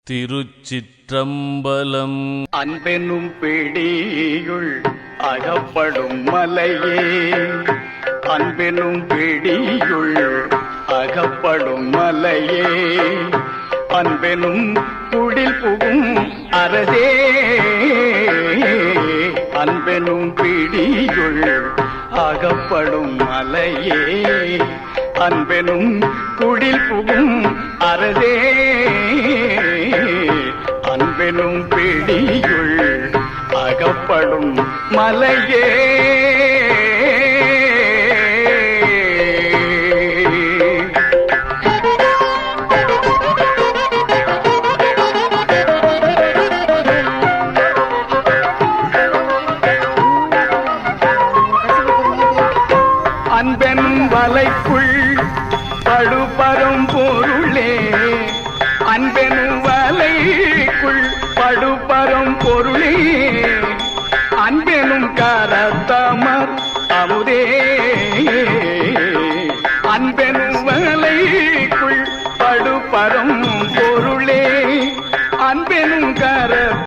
திருச்சிற்றம்பலம். அன்பெனும் பிடியுள் அகப்படும் மலையே, அன்பெனும் பிடியுள் அகப்படும் மலையே, அன்பெனும் குடில் புகும் அரசே, அன்பெனும் பிடியுள் அகப்படும் மலையே, அன்பெனும் குடில் புகும் அரசே, அன்பெனும் பிடியுள் அகப்படும் மலையே. அன்பெனும் வலைக்குள் படுபரும் பொருளே, அன்பெனும் வலைக்குள் படுபரும் பொருளே, அன்பெனும் கரத்தமர் அமுதே, அன்பெனும் வலைக்குள் படுபரும் பொருளே, அன்பெனும் கர